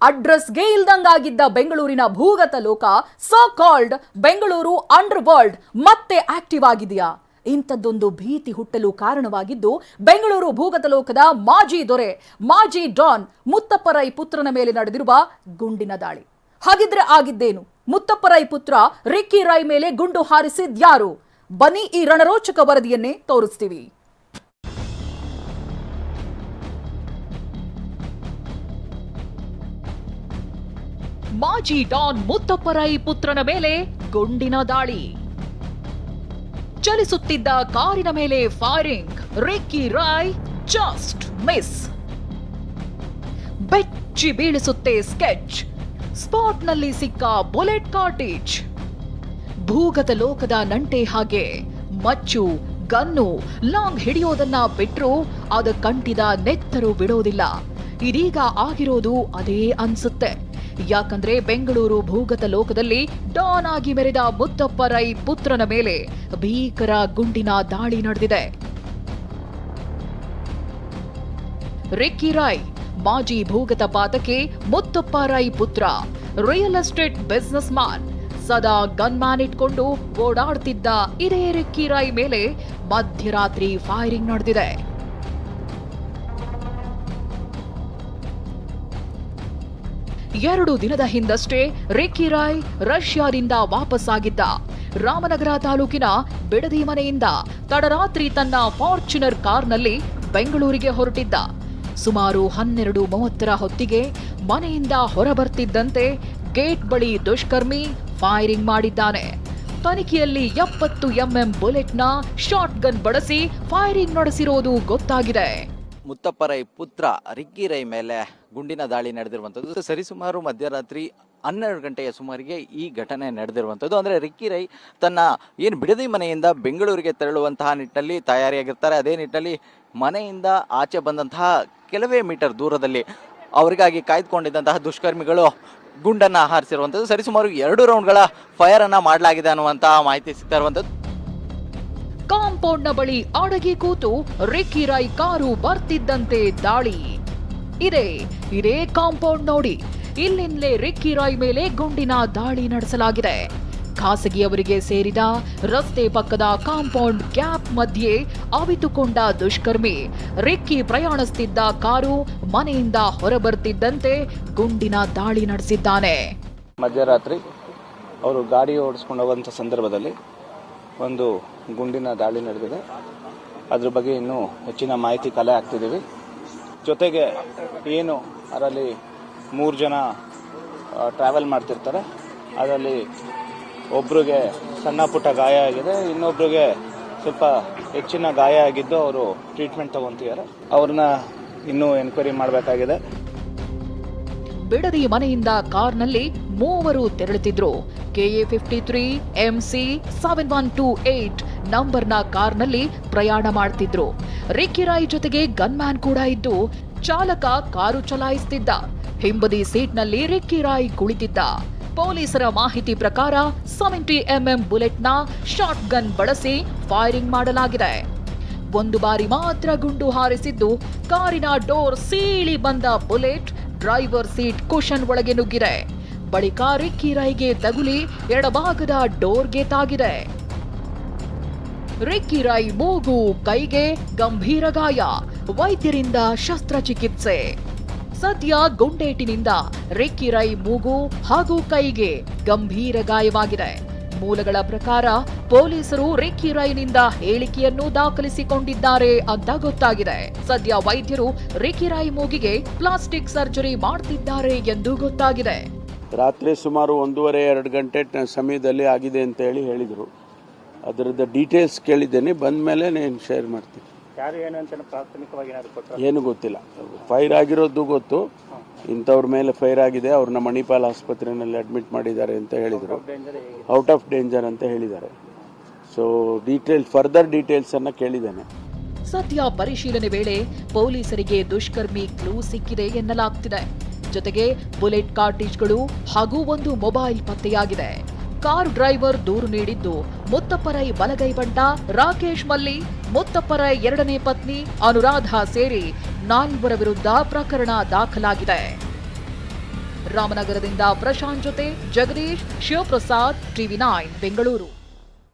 ಅಡ್ರೆಸ್ಗೆ ಇಲ್ದಂಗಾಗಿದ್ದ ಬೆಂಗಳೂರಿನ ಭೂಗತ ಲೋಕ so called Bengaluru under world ಮತ್ತೆ ಆಕ್ಟಿವ್ ಆಗಿದೆಯಾ? ಇಂಥದ್ದೊಂದು ಭೀತಿ ಹುಟ್ಟಲು ಕಾರಣವಾಗಿದ್ದು ಬೆಂಗಳೂರು ಭೂಗತ ಲೋಕದ ಮಾಜಿ ದೊರೆ, ಮಾಜಿ ಡಾನ್ ಮುತ್ತಪ್ಪ ರೈ ಪುತ್ರನ ಮೇಲೆ ನಡೆದಿರುವ ಗುಂಡಿನ ದಾಳಿ. ಹಾಗಿದ್ರೆ ಆಗಿದ್ದೇನು? ಮುತ್ತಪ್ಪ ರೈ ಪುತ್ರ ರಿಕ್ಕಿ ರೈ ಮೇಲೆ ಗುಂಡು ಹಾರಿಸಿದ್ಯಾರು? ಬನ್ನಿ ಈ ರಣರೋಚಕ ವರದಿಯನ್ನೇ ತೋರಿಸ್ತೀವಿ. ಮಾಜಿ ಡಾನ್ ಮುತ್ತಪ್ಪ ರೈ ಪುತ್ರನ ಮೇಲೆ ಗುಂಡಿನ ದಾಳಿ. ಚಲಿಸುತ್ತಿದ್ದ ಕಾರಿನ ಮೇಲೆ firing. Ricky Rai just miss. ಬೆಚ್ಚಿ ಬೀಳಿಸುತ್ತೆ ಸ್ಕೆಚ್. ಸ್ಪಾಟ್ನಲ್ಲಿ ಸಿಕ್ಕ ಬುಲೆಟ್ ಕಾರ್ಟೇಜ್. ಭೂಗತ ಲೋಕದ ನಂಟೆ ಹಾಗೆ ಮಚ್ಚು, ಗನ್ನು, ಲಾಂಗ್ ಹಿಡಿಯೋದನ್ನ ಬಿಟ್ರು ಅದಕ್ಕಂಟಿದ ನೆತ್ತರು ಬಿಡೋದಿಲ್ಲ. ಇದೀಗ ಆಗಿರೋದು ಅದೇ ಅನ್ಸುತ್ತೆ. ಯಾಕಂದ್ರೆ ಬೆಂಗಳೂರು ಭೂಗತ ಲೋಕದಲ್ಲಿ ಡಾನ್ ಆಗಿ ಮೆರೆದ ಮುತ್ತಪ್ಪ ರೈ ಪುತ್ರನ ಮೇಲೆ ಭೀಕರ ಗುಂಡಿನ ದಾಳಿ ನಡೆದಿದೆ. ರಿಕ್ಕಿ ರೈ ಮಾಜಿ ಭೂಗತ ಪಾತಕಿ ಮುತ್ತಪ್ಪ ರೈ ಪುತ್ರ, ರಿಯಲ್ ಎಸ್ಟೇಟ್ ಬಿಸಿನೆಸ್ ಮ್ಯಾನ್. ಸದಾ ಗನ್ ಮ್ಯಾನ್ ಇಟ್ಕೊಂಡು ಓಡಾಡ್ತಿದ್ದ ಇದೇ ರಿಕ್ಕಿ ರೈ ಮೇಲೆ ಮಧ್ಯರಾತ್ರಿ ಫೈರಿಂಗ್ ನಡೆದಿದೆ. ಎರಡು ದಿನದ ಹಿಂದಷ್ಟೇ ರಿಕ್ಕಿ ರೈ ರಷ್ಯಾದಿಂದ ವಾಪಸ್ಸಾಗಿದ್ದ. ರಾಮನಗರ ತಾಲೂಕಿನ ಬಿಡದಿ ಮನೆಯಿಂದ ತಡರಾತ್ರಿ ತನ್ನ ಫಾರ್ಚುನರ್ ಕಾರ್ನಲ್ಲಿ ಬೆಂಗಳೂರಿಗೆ ಹೊರಟಿದ್ದ. ಸುಮಾರು 12:30 ಹೊತ್ತಿಗೆ ಮನೆಯಿಂದ ಹೊರಬರ್ತಿದ್ದಂತೆ ಗೇಟ್ ಬಳಿ ದುಷ್ಕರ್ಮಿ ಫೈರಿಂಗ್ ಮಾಡಿದ್ದಾನೆ. ತನಿಖೆಯಲ್ಲಿ 70 mm ಬುಲೆಟ್ನ ಶಾರ್ಟ್ ಗನ್ ಬಳಸಿ ಫೈರಿಂಗ್ ನಡೆಸಿರೋದು ಗೊತ್ತಾಗಿದೆ. ಮುತ್ತಪ್ಪ ರೈ ಪುತ್ರ ರಿಕ್ಕಿ ರೈ ಮೇಲೆ ಗುಂಡಿನ ದಾಳಿ ನಡೆದಿರುವಂಥದ್ದು ಸರಿಸುಮಾರು ಮಧ್ಯರಾತ್ರಿ 12 ಗಂಟೆಯ ಸುಮಾರಿಗೆ ಈ ಘಟನೆ ನಡೆದಿರುವಂಥದ್ದು. ಅಂದರೆ ರಿಕ್ಕಿ ರೈ ತನ್ನ ಏನು ಬಿಡದಿ ಮನೆಯಿಂದ ಬೆಂಗಳೂರಿಗೆ ತೆರಳುವಂತಹ ನಿಟ್ಟಿನಲ್ಲಿ ತಯಾರಿಯಾಗಿರ್ತಾರೆ. ಅದೇ ನಿಟ್ಟಿನಲ್ಲಿ ಮನೆಯಿಂದ ಆಚೆ ಬಂದಂತಹ ಕೆಲವೇ ಮೀಟರ್ ದೂರದಲ್ಲಿ ಅವರಿಗಾಗಿ ಕಾಯ್ದುಕೊಂಡಿದ್ದಂತಹ ದುಷ್ಕರ್ಮಿಗಳು ಗುಂಡನ್ನು ಹಾರಿಸಿರುವಂಥದ್ದು. ಸರಿಸುಮಾರು 2 ರೌಂಡ್ಗಳ ಫೈರನ್ನು ಮಾಡಲಾಗಿದೆ ಅನ್ನುವಂತಹ ಮಾಹಿತಿ ಸಿಗ್ತಾ ಇರುವಂಥದ್ದು. ಕಾಂಪೌಂಡ್ನ ಬಳಿ ಅಡಗಿ ಕೂತು ರಿಕ್ಕಿ ರೈ ಕಾರು ಬರ್ತಿದ್ದಂತೆ ದಾಳಿ. ಇದೇ ಕಾಂಪೌಂಡ್ ನೋಡಿ. ಇಲ್ಲಿಂದಲೇ ರಿಕ್ಕಿ ರೈ ಮೇಲೆ ಗುಂಡಿನ ದಾಳಿ ನಡೆಸಲಾಗಿದೆ. ಖಾಸಗಿಯವರಿಗೆ ಸೇರಿದ ರಸ್ತೆ ಪಕ್ಕದ ಕಾಂಪೌಂಡ್ ಗ್ಯಾಪ್ ಮಧ್ಯೆ ಅವಿತುಕೊಂಡ ದುಷ್ಕರ್ಮಿ ರಿಕ್ಕಿ ಪ್ರಯಾಣಿಸುತ್ತಿದ್ದ ಕಾರು ಮನೆಯಿಂದ ಹೊರಬರ್ತಿದ್ದಂತೆ ಗುಂಡಿನ ದಾಳಿ ನಡೆಸಿದ್ದಾನೆ. ಮಧ್ಯರಾತ್ರಿ ಅವರು ಗಾಡಿ ಓಡಿಸ್ಕೊಂಡು ಹೋಗುವಂಥ ಸಂದರ್ಭದಲ್ಲಿ ಒಂದು ಗುಂಡಿನ ದಾಳಿ ನಡೆದಿದೆ. ಅದ್ರ ಬಗ್ಗೆ ಇನ್ನೂ ಹೆಚ್ಚಿನ ಮಾಹಿತಿ ಕಲೆ ಹಾಕ್ತಿದ್ದೀವಿ. ಜೊತೆಗೆ ಏನು ಅದರಲ್ಲಿ 3 ಜನ ಟ್ರಾವೆಲ್ ಮಾಡ್ತಿರ್ತಾರೆ. ಅದರಲ್ಲಿ ಒಬ್ರಿಗೆ ಸಣ್ಣ ಪುಟ್ಟ ಗಾಯ ಆಗಿದೆ, ಇನ್ನೊಬ್ರಿಗೆ ಸ್ವಲ್ಪ ಹೆಚ್ಚಿನ ಗಾಯ ಆಗಿದ್ದು ಅವರು ಟ್ರೀಟ್ಮೆಂಟ್ ತಗೊಂತಿದ್ದಾರೆ. ಅವ್ರನ್ನ ಇನ್ನೂ ಎನ್ಕ್ವೈರಿ ಮಾಡಬೇಕಾಗಿದೆ. ಬಿಡದಿ ಮನೆಯಿಂದ ಕಾರ್ನಲ್ಲಿ 3 ತೆರಳುತ್ತಿದ್ರು. KA 53 MC 7128 ನಂಬರ್ನ ಕಾರ್ನಲ್ಲಿ ಪ್ರಯಾಣ ಮಾಡ್ತಿದ್ರು. ರಿಕ್ಕಿ ರೈ ಜೊತೆಗೆ ಗನ್ ಮ್ಯಾನ್ ಕೂಡ ಇದ್ದು ಚಾಲಕ ಕಾರು ಚಲಾಯಿಸುತ್ತಿದ್ದ. ಹಿಂಬದಿ ಸೀಟ್ನಲ್ಲಿ ರಿಕ್ಕಿ ರೈ ಕುಳಿತಿದ್ದ. ಪೊಲೀಸರ ಮಾಹಿತಿ ಪ್ರಕಾರ 70 mm ಬುಲೆಟ್ನ ಶಾರ್ಟ್ ಗನ್ ಬಳಸಿ ಫೈರಿಂಗ್ ಮಾಡಲಾಗಿದೆ. ಒಂದು ಬಾರಿ ಮಾತ್ರ ಗುಂಡು ಹಾರಿಸಿದ್ದು ಕಾರಿನ ಡೋರ್ ಸೀಳಿ ಬಂದ ಬುಲೆಟ್ ಡ್ರೈವರ್ ಸೀಟ್ ಕುಷನ್ ಒಳಗೆ ನುಗ್ಗಿದೆ. ಬಳಿಕ ರಿಕ್ಕಿ ರೈಗೆ ತಗುಲಿ ಎಡಭಾಗದ ಡೋರ್ಗೆ ತಾಗಿದೆ. ರಿಕ್ಕಿ ರೈ ಮೂಗು, ಕೈಗೆ ಗಂಭೀರ ಗಾಯ. ವೈದ್ಯರಿಂದ ಶಸ್ತ್ರಚಿಕಿತ್ಸೆ. ಸದ್ಯ ಗುಂಡೇಟಿನಿಂದ ರಿಕ್ಕಿ ರೈ ಮೂಗು ಹಾಗೂ ಕೈಗೆ ಗಂಭೀರ ಗಾಯವಾಗಿದೆ. ಮೂಲಗಳ ಪ್ರಕಾರ ಪೊಲೀಸರು ರಿಕ್ಕಿ ರೈನಿಂದ ಹೇಳಿಕೆಯನ್ನು ದಾಖಲಿಸಿಕೊಂಡಿದ್ದಾರೆ ಅಂತ ಗೊತ್ತಾಗಿದೆ. ಸದ್ಯ ವೈದ್ಯರು ರಿಕ್ಕಿ ರೈ ಮೂಗಿಗೆ ಪ್ಲಾಸ್ಟಿಕ್ ಸರ್ಜರಿ ಮಾಡ್ತಿದ್ದಾರೆ ಎಂದು ಗೊತ್ತಾಗಿದೆ. ರಾತ್ರಿ ಸುಮಾರು 1:30-2 ಗಂಟೆ ಸಮಯದಲ್ಲಿ ಆಗಿದೆ ಅಂತ ಹೇಳಿದರು. ಅದರದ್ದು ಡೀಟೇಲ್ಸ್ ಕೇಳಿದ್ದೇನೆ. ಬಂದ ಮೇಲೆ ನಾನು ಶೇರ್ ಮಾಡ್ತೀನಿ. ಏನು ಗೊತ್ತಿಲ್ಲ. ಫೈರ್ ಆಗಿರೋದು ಗೊತ್ತು. ಇಂಥವ್ರ ಮೇಲೆ ಫೈರ್ ಆಗಿದೆ, ಅವ್ರನ್ನ ಮಣಿಪಾಲ್ ಆಸ್ಪತ್ರೆಯಲ್ಲಿ ಅಡ್ಮಿಟ್ ಮಾಡಿದ್ದಾರೆ ಅಂತ ಹೇಳಿದರು. ಔಟ್ ಆಫ್ ಡೇಂಜರ್ ಅಂತ ಹೇಳಿದ್ದಾರೆ. ಸೊ ಫರ್ದರ್ ಡೀಟೇಲ್ಸ್ ಅನ್ನ ಕೇಳಿದ್ದೇನೆ. ಸದ್ಯ ಪರಿಶೀಲನೆ ವೇಳೆ ಪೊಲೀಸರಿಗೆ ದುಷ್ಕರ್ಮಿ ಕ್ಲೂ ಸಿಕ್ಕಿದೆ ಎನ್ನಲಾಗ್ತಿದೆ. ಜೊತೆಗೆ ಬುಲೆಟ್ ಕಾರ್ಟೇಜ್ಗಳು ಹಾಗೂ ಒಂದು ಮೊಬೈಲ್ ಪತ್ತೆಯಾಗಿದೆ. ಕಾರ್ ಡ್ರೈವರ್ ದೂರು ನೀಡಿದ್ದು ಮುತ್ತಪ್ಪ ರೈ ಬಲಗೈ ಬಂಟ ರಾಕೇಶ್ ಮಲ್ಲಿ, ಮುತ್ತಪ್ಪ ರೈ 2ನೇ ಪತ್ನಿ ಅನುರಾಧ ಸೇರಿ 4 ವಿರುದ್ಧ ಪ್ರಕರಣ ದಾಖಲಾಗಿದೆ. ರಾಮನಗರದಿಂದ ಪ್ರಶಾಂತ್ ಜೊತೆ ಜಗದೀಶ್, ಶಿವಪ್ರಸಾದ್, ಟಿವಿ9 ಬೆಂಗಳೂರು.